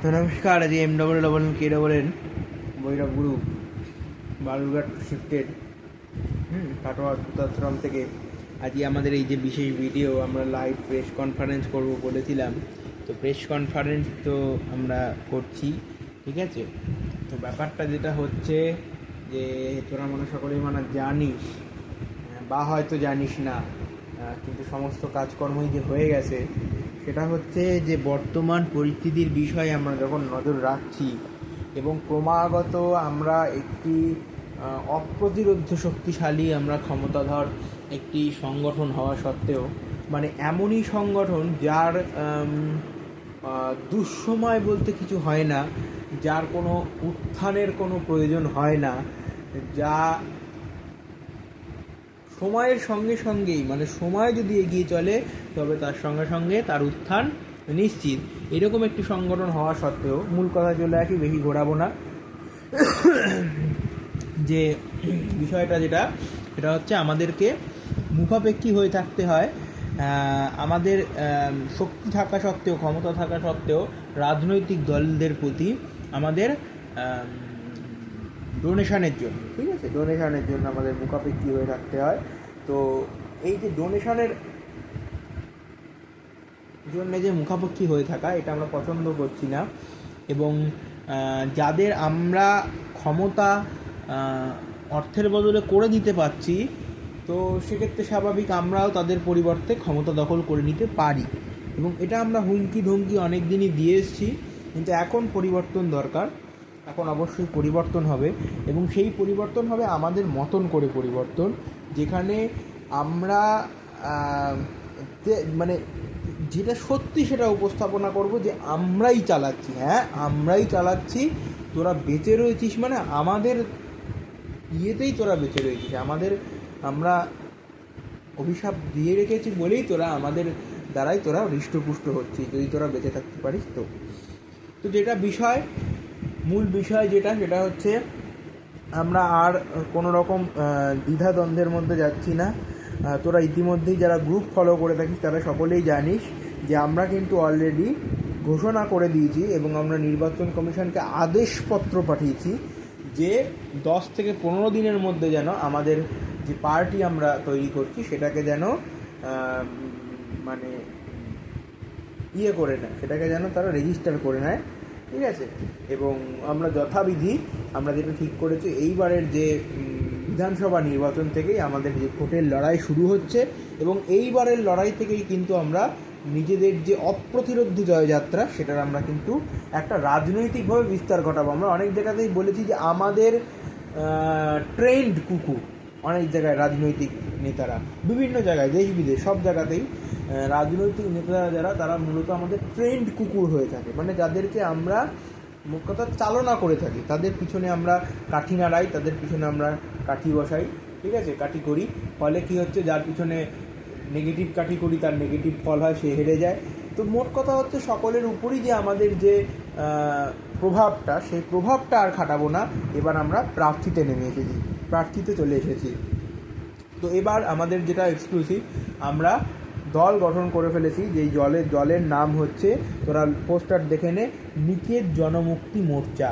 তো নমস্কার, আজ MNN Bhairab group Balurghat shifted Katwa দূতাশ্রম থেকে আজকে আমাদের এই যে বিশেষ ভিডিও আমরা লাইভ প্রেস কনফারেন্স করব বলেছিলাম। তো প্রেস কনফারেন্স তো আমরা করছি, ঠিক আছে। তো ব্যাপারটা যেটা হচ্ছে যে তোরা মনে সকলেই জানিস বা হয়তো জানিস না, কিন্তু সমস্ত কাজকর্মই যে হয়ে গেছে সেটা হচ্ছে যে বর্তমান পরিস্থিতির বিষয়ে আমরা যখন নজর রাখছি এবং ক্রমাগত আমরা একটি অপ্রতিরোধ্য শক্তিশালী আমরা ক্ষমতাধর একটি সংগঠন হওয়া সত্ত্বেও এমনই সংগঠন যার দুঃসময় বলতে কিছু হয় না, যার কোনো উত্থানের কোনো প্রয়োজন হয় না, যা সময়ের সঙ্গে সঙ্গেই সময় যদি এগিয়ে চলে তবে তার সঙ্গে সঙ্গে তার উত্থান নিশ্চিত, এরকম একটি সংগঠন হওয়া সত্ত্বেও মূল কথা চলে আসি, বেশি ঘোরাবো না। যে বিষয়টা সেটা হচ্ছে আমাদেরকে মুখাপেক্ষী হয়ে থাকতে হয়। আমাদের শক্তি থাকা সত্ত্বেও, ক্ষমতা থাকা সত্ত্বেও রাজনৈতিক দলদের প্রতি আমাদের ডোনেশনের জন্য, ঠিক আছে, ডোনেশনের জন্য আমাদের মুখাপেক্ষী হয়ে থাকতে হয়। তো এই যে ডোনেশনের জন্য যে মুখাপেক্ষী হয়ে থাকা, এটা আমরা পছন্দ করছি না। এবং যাদের আমরা ক্ষমতা অর্থের বদলে করে দিতে পারছি, তো সেক্ষেত্রে স্বাভাবিক আমরাও তাদের পরিবর্তে ক্ষমতা দখল করে নিতে পারি। এবং এটা আমরা হুমকি ধমকি অনেক দিনই দিয়ে এসেছি, কিন্তু এখন পরিবর্তন দরকার। এখন অবশ্যই পরিবর্তন হবে, এবং সেই পরিবর্তন হবে আমাদের মতন করে পরিবর্তন, যেখানে আমরা যেটা সত্যি সেটা উপস্থাপনা করব যে আমরাই চালাচ্ছি, হ্যাঁ আমরাই চালাচ্ছি, তোরা বেঁচে রয়েছিস আমাদের ইয়েতেই তোরা বেঁচে রয়েছিস, আমরা অভিশাপ দিয়ে রেখেছি বলেই তোরা আমাদের দ্বারাই তোরা হৃষ্টপুষ্ট হচ্ছিস, যদি তোরা বেঁচে থাকতে পারিস। তো যেটা বিষয়, মূল বিষয় সেটা হচ্ছে আমরা আর কোনো রকম দ্বিধাদ্বন্দ্বের মধ্যে যাচ্ছি না। তোরা ইতিমধ্যেই যারা গ্রুপ ফলো করে থাকিস তারা সকলেই জানিস যে আমরা কিন্তু অলরেডি ঘোষণা করে দিয়েছি এবং আমরা নির্বাচন কমিশনকে আদেশপত্র পাঠিয়েছি যে 10 থেকে 15 দিনের মধ্যে যেন আমাদের যে পার্টি আমরা তৈরি করছি সেটাকে যেন করে নেয়, সেটাকে যেন তারা রেজিস্টার করে নেয়, ঠিক আছে। এবং আমরা যথাবিধি আমরা যেটা ঠিক করেছি, এইবারের যে বিধানসভা নির্বাচন থেকেই আমাদের যে ভোটের লড়াই শুরু হচ্ছে, এবং এইবারের লড়াই থেকেই কিন্তু আমরা নিজেদের যে অপ্রতিরোধ্য জয়যাত্রা সেটার আমরা কিন্তু একটা রাজনৈতিকভাবে বিস্তার ঘটাবো। আমরা অনেক জায়গাতেই বলেছি যে আমাদের ট্রেন্ড কুকুর, অনেক জায়গায় রাজনৈতিক নেতারা বিভিন্ন জায়গায় দেশ বিদেশ সব জায়গাতেই রাজনৈতিক নেতারা যারা, তারা মূলত আমাদের ট্রেন্ড কুকুর হয়ে থাকে, যাদেরকে আমরা মোট কথা চালনা করে থাকি, তাদের পিছনে আমরা কাঠি নাড়াই, তাদের পিছনে আমরা কাঠি বসাই, ঠিক আছে, কাঠি করি। ফলে কী হচ্ছে, যার পিছনে নেগেটিভ কাঠি করি তার নেগেটিভ ফল হয়, সে হেরে যায়। তো মোট কথা হচ্ছে সকলের উপরই যে আমাদের যে প্রভাবটা, সেই প্রভাবটা আর খাটাবো না। এবার আমরা প্রার্থীতে নেমে এসেছি, প্রার্থীতে চলে এসেছি। তো এবার আমাদের যেটা এক্সক্লুসিভ, আমরা দল গঠন করে ফেলেছি, যেই দলের নাম হচ্ছে, তোরা পোস্টার দেখে নে, নিকেত জনমুক্তি মোর্চা।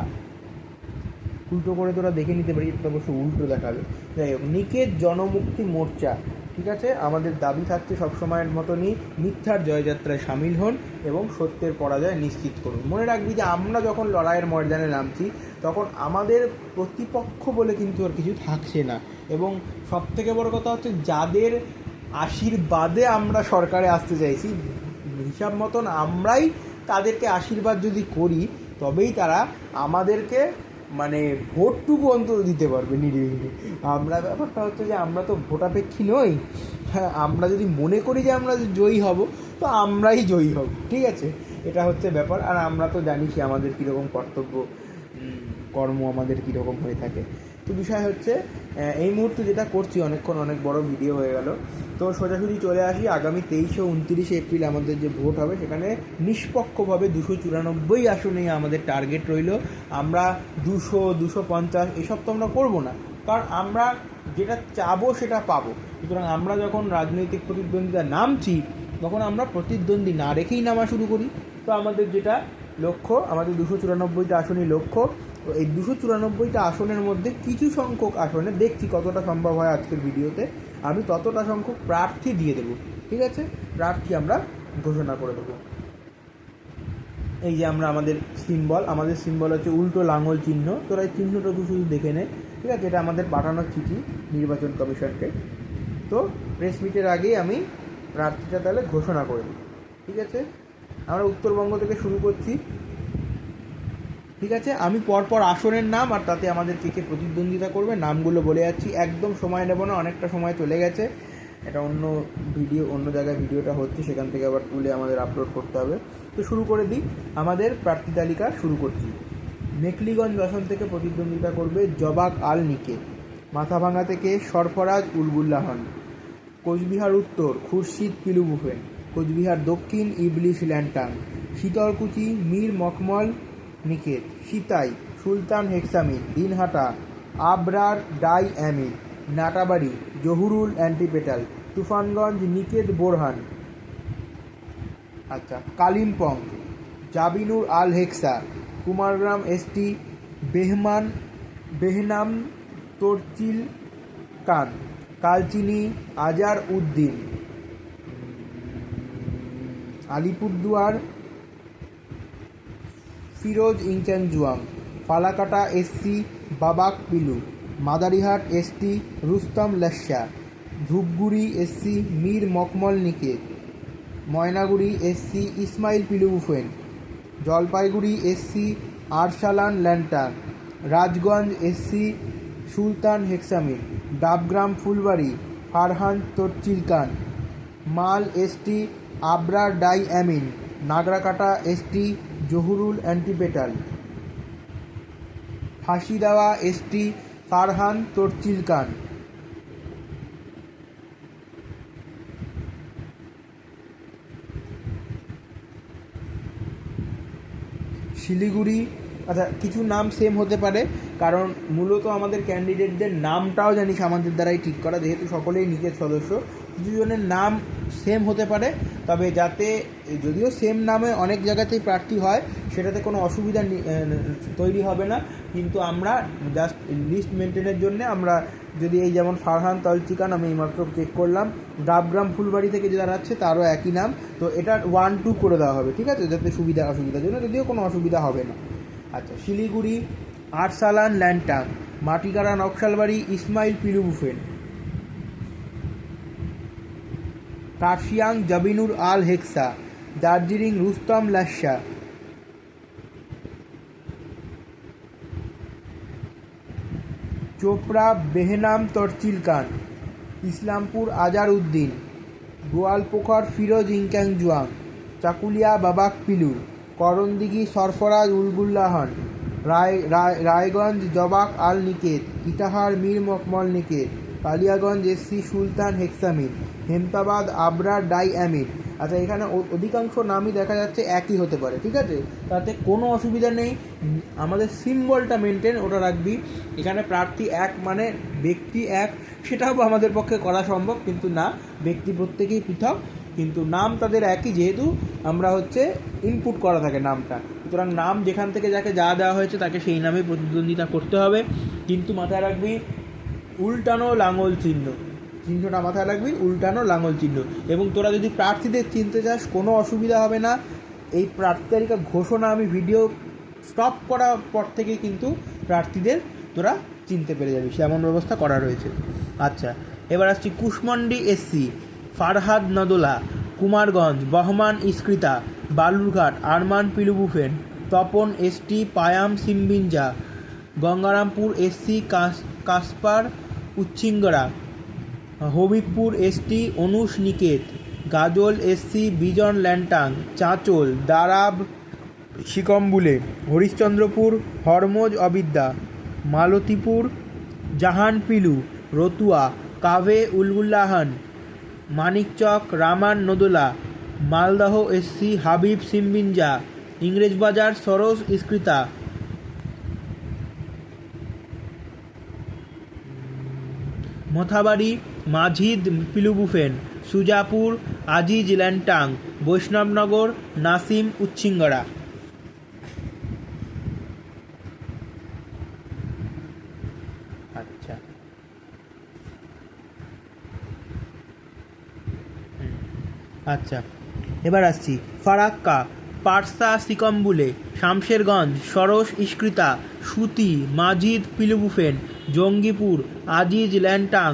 উল্টো করে তোরা দেখে নিতে পারি, এটা অবশ্য উল্টো দেখাবে, যাই হোক, নিকেত জনমুক্তি মোর্চা, ঠিক আছে। আমাদের দাবি থাকছে সবসময়ের মতনই, মিথ্যার জয়যাত্রায় সামিল হন এবং সত্যের পরাজয় নিশ্চিত করুন। মনে রাখবি যে আমরা যখন লড়াইয়ের ময়দানে নামছি তখন আমাদের প্রতিপক্ষ বলে কিন্তু আর কিছু থাকছে না, এবং সবথেকে বড় কথা হচ্ছে যাদের আশীর্বাদে আমরা সরকারে আসতে চাইছি, হিসাব মতন আমরাই তাদেরকে আশীর্বাদ যদি করি তবেই তারা আমাদেরকে ভোটটুকু অন্তত দিতে পারবে নির্বিঘ্নে। আমরা ব্যাপারটা হচ্ছে যে আমরা তো ভোটাপেক্ষী নই, হ্যাঁ, আমরা যদি মনে করি যে আমরা জয়ী হব তো আমরাই জয়ী হব, ঠিক আছে, এটা হচ্ছে ব্যাপার। আর আমরা তো জানিসই আমাদের কীরকম কর্তব্য কর্ম আমাদের কীরকম হয়ে থাকে। তো বিষয় হচ্ছে এই মুহূর্তে যেটা করছি, অনেক বড় ভিডিও হয়ে গেল, তো সোজাসুজি চলে আসি। আগামী 23 ও 29 এপ্রিল আমাদের যে ভোট হবে, সেখানে নিষ্পক্ষভাবে 294 আসনেই আমাদের টার্গেট রইল। আমরা 200, 250 এসব তো আমরা করবো না, কারণ আমরা যেটা চাবো সেটা পাবো। সুতরাং আমরা যখন রাজনৈতিক প্রতিদ্বন্দ্বিতা নামছি তখন আমরা প্রতিদ্বন্দ্বী না রেখেই নামা শুরু করি। তো আমাদের যেটা লক্ষ্য, আমাদের 294টা আসনই লক্ষ্য। তো এই 294টা আসনের মধ্যে কিছু সংখ্যক আসনে দেখছি কতটা সম্ভব হয় আজকের ভিডিওতে আমি ততটা সংখ্যক প্রার্থী দিয়ে দেবো। ঠিক আছে, প্রার্থী আমরা ঘোষণা করে দেবো। এই যে আমাদের সিম্বল হচ্ছে উল্টো লাঙল চিহ্ন। তোরা এই চিহ্নটা শুধু দেখে নে, ঠিক আছে? এটা আমাদের পাঠানোর চিঠি নির্বাচন কমিশনকে। তো প্রেস মিটের আগেই আমি প্রার্থীটা তাহলে ঘোষণা করে দিই। ঠিক আছে, আমরা উত্তরবঙ্গ থেকে শুরু করছি। ঠিক আছে, আমি পরপর আসনের নাম আর তাতে আমাদের কে কে প্রতিদ্বন্দ্বিতা করবে নামগুলো বলে যাচ্ছি। একদম সময় নেব না, অনেকটা সময় চলে গেছে। এটা অন্য জায়গায় ভিডিওটা হচ্ছে, সেখান থেকে আবার তুলে আমাদের আপলোড করতে হবে। তো শুরু করে দিই, আমাদের প্রার্থী তালিকা শুরু করছি। মেখলিগঞ্জ আসন থেকে প্রতিদ্বন্দ্বিতা করবে জবাক আল নিকে। মাথাভাঙা থেকে সরফরাজ উলগুল্লাহন। কোচবিহার উত্তর খুরশিদ পিলু বুফেন। কোচবিহার দক্ষিণ ইবলিশ ল্যান্টাং। শীতলকুচি মীর মখমল নিকেত। সিতাই সুলতান হেক্সামিন। দিনহাটা আবরার ডাই অ্যামিন। নাটাবাড়ি জহুরুল অ্যান্টিপেটাল। তুফানগঞ্জ নিকেত বোরহান। আচ্ছা, কালিম্পং জাবিনুর আল হেক্সা। কুমারগ্রাম এসটি বেহনাম তরচিল কান। কালচিনি আজার উদ্দিন। আলিপুরদুয়ার ফিরোজ ইংচানজুয়াং। ফালাকাটা এসসি বাবাক পিলু। মাদারিহাট এসটি রুস্তম লস্যা। ধূপগুড়ি এসসি মীর মকমল নিকেত। ময়নাগুড়ি এসসি ইসমাইল পিলু বুফেন। জলপাইগুড়ি এসসি আরসালান ল্যান্টাং। রাজগঞ্জ এসসি সুলতান হেক্সামিন। ডাবগ্রাম ফুলবাড়ি ফারহান তরচিলকান। মাল এসটি আবরার ডাই অ্যামিন। নাগরাকাটা এসটি জহুরুল অ্যান্টিপেটাল। ফাঁসিদেওয়া এসটি ফারহান তরচিলকান। শিলিগুড়ি, আচ্ছা কিছু নাম সেম হতে পারে, কারণ মূলত আমাদের ক্যান্ডিডেটদের নামটাও জানিস আমাদের দ্বারাই ঠিক করা, যেহেতু সকলেই নিকের সদস্য। কিছু জনের নাম সেম হতে পারে, তবে যাতে যদিও সেম নামে অনেক জায়গাতেই প্রার্থী হয়, সেটাতে কোনো অসুবিধা তৈরি হবে না। কিন্তু আমরা জাস্ট লিস্ট মেনটেনের জন্য আমরা যদি এই যেমন ফারহান তলচিকান আমি এইমাত্র চেক করলাম, ডাবগ্রাম ফুলবাড়ি থেকে যে দাঁড়াচ্ছে তারও একই নাম, তো এটা 1-2 করে দেওয়া হবে। ঠিক আছে, যাতে অসুবিধার জন্য যদিও কোনো অসুবিধা হবে না। আচ্ছা, শিলিগুড়ি আরসালান ল্যান্টাং। মাটিগাড়া নকশালবাড়ি ইসমাইল পিলু বুফেন। কার্শিয়াং জাবিনুর আল হেক্সা। দার্জিলিং রুস্তম লাস্যা। চোপড়া বেহনাম তরচিলকান। ইসলামপুর আজার উদ্দিন। গোয়ালপোখর ফিরোজ ইংক্যাংজুয়াং। চাকুলিয়া বাবাক পিলু। করণদিঘি সরফরাজ উলগুল্লাহন। রায়গঞ্জ জবাক আল নিকেত। ইটাহার মীর মকমল নিকেত। কালিয়াগঞ্জ এসসি সুলতান হেক্সামিন। হেমতাবাদ আবরার ডাই অ্যামিন। আচ্ছা, এখানে অধিকাংশ নামই দেখা যাচ্ছে একই হতে পারে। ঠিক আছে, তাতে কোনো অসুবিধা নেই। আমাদের সিম্বলটা মেনটেন ওটা রাখবি। এখানে প্রার্থী এক মানে ব্যক্তি এক, সেটাও আমাদের পক্ষে করা সম্ভব, কিন্তু না, ব্যক্তি প্রত্যেকেই পৃথক, কিন্তু নাম তাদের একই, যেহেতু আমরা ইনপুট করা থাকে নামটা। সুতরাং নাম যেখান থেকে যাকে যা দেওয়া হয়েছে তাকে সেই নামে প্রতিদ্বন্দ্বিতা করতে হবে। কিন্তু মাথায় রাখবি উল্টানো লাঙল চিহ্নটা মাথায় রাখবি, উল্টানো লাঙল চিহ্ন। এবং তোরা যদি প্রার্থীদের চিনতে চাস কোনো অসুবিধা হবে না। এই প্রার্থী তালিকা ঘোষণা আমি ভিডিও স্টপ করার পর থেকেই কিন্তু প্রার্থীদের তোরা চিনতে পেরে যাবি, সেমন ব্যবস্থা করা রয়েছে। আচ্ছা, এবার আসছি কুশমন্ডি এসসি ফারহাদ নদোলা। কুমারগঞ্জ বহমান ইস্কৃতা। বালুরঘাট আরমান পিলু বুফেন। তপন এসটি পায়াম সিম্বিঞ্জা। গঙ্গারামপুর এসসি কাসপার উচ্ছিঙ্গরা। হবিবপুর এসটি অনুষ নিকেত। গাজল এসসি বিজন ল্যান্টাং। চাঁচল দারাব শিকম্বুলে। হরিশ্চন্দ্রপুর হরমোজ অবিদ্যা। মালতীপুর জাহান পিলু। রতুয়া কাভে উলগুল্লাহান। মানিকচক রামান নদোলা। মালদহ এসসি হাবিব সিম্বিঞ্জা। ইংরেজবাজার সরোজ ইস্কৃতা। মথাবাড়ি মাঝিদ পিলু বুফেন। সুজাপুর আজিজ ল্যান্টাং। বৈষ্ণবনগর নাসিম উচ্ছিঙ্গরা। আচ্ছা, এবার আসছি ফারাক্কা, পারসা সিকম্বুলে, শামশেরগঞ্জ, সরস ইস্কৃতা, সুতি, মাজিদ পিলুবুফেন, জঙ্গিপুর, আজিজ ল্যান্টাং,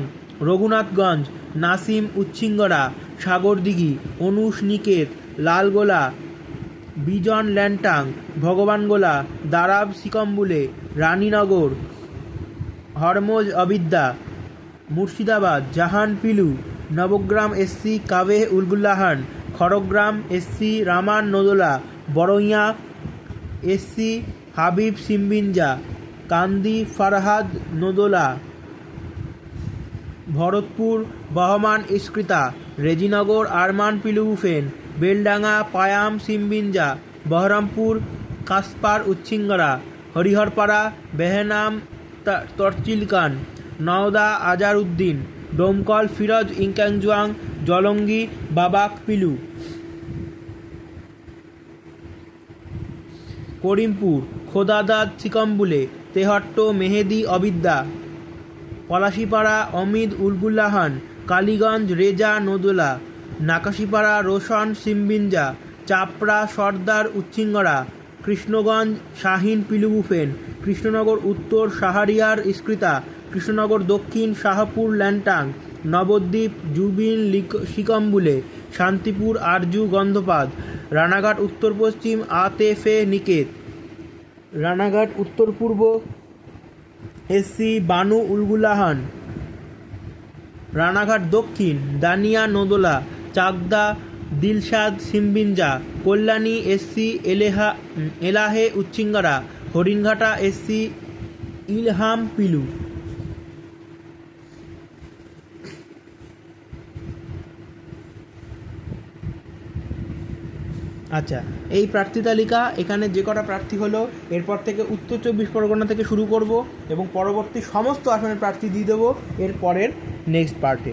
রঘুনাথগঞ্জ, নাসিম উচ্ছিঙ্গরা, সাগরদিঘি, অনুষ নিকেত, লালগোলা, বিজন ল্যান্টাং, ভগবানগোলা, দারাব সিকম্বুলে, রানীনগর, হরমোজ অবিদ্যা, মুর্শিদাবাদ, জাহান পিলু, নবগ্রাম এসসি কাভে উলগুল্লাহান, খড়গ্রাম এসসি রামান নদোলা, বড়ইয়া এসসি হাবিব সিম্বিঞ্জা, কান্দি ফারহাদ নদোলা, ভরতপুর বহমান ইস্কৃতা, রেজিনগর আরমান পিলুবুফেন, বেলডাঙ্গা পায়াম সিম্বিঞ্জা, বহরমপুর কাসপার উচ্ছিঙ্গরা, হরিহরপাড়া বেহনাম তরচিলকান, নওদা আজার উদ্দিন, ডোমকল ফিরোজ ইংকাংজুয়াং, জলঙ্গি বাবাক পিলু, করিমপুর খোদাদাদ সিকম্বুলে, তেহট্ট মেহেদি অবিদ্যা, পলাশিপাড়া অমিদ উলগুল্লাহান, কালীগঞ্জ রেজা নদোলা, নাকাশিপাড়া রোশন সিম্বিঞ্জা, চাপড়া সর্দার উচ্ছিঙ্গরা, কৃষ্ণগঞ্জ শাহিন পিলুবুফেন, কৃষ্ণনগর উত্তর শাহরিয়ার ইস্কৃতা, কৃষ্ণনগর দক্ষিণ শাহপুর ল্যান্টাং, নবদ্বীপ জুবিন সিকম্বুলে, শান্তিপুর আরজু গন্ধপাদ, রানাঘাট উত্তর পশ্চিম আতেফে নিকেত, রানাঘাট উত্তর পূর্ব এসসি বানু উলগুল্লাহান, রানাঘাট দক্ষিণ দানিয়া নদোলা, চাকদা দিলশাদ সিম্বিঞ্জা, কল্যাণী এসসি এলাহে উচ্ছিঙ্গারা, হরিণঘাটা এসসি ইলহাম পিলু। আচ্ছা, এই প্রার্থী তালিকা, এখানে যে কটা প্রার্থী হলো এরপর থেকে উত্তর 24 পরগনা থেকে শুরু করব এবং পরবর্তী সমস্ত আসনের প্রার্থী দিয়ে দেবো এর পরের নেক্সট পার্টে।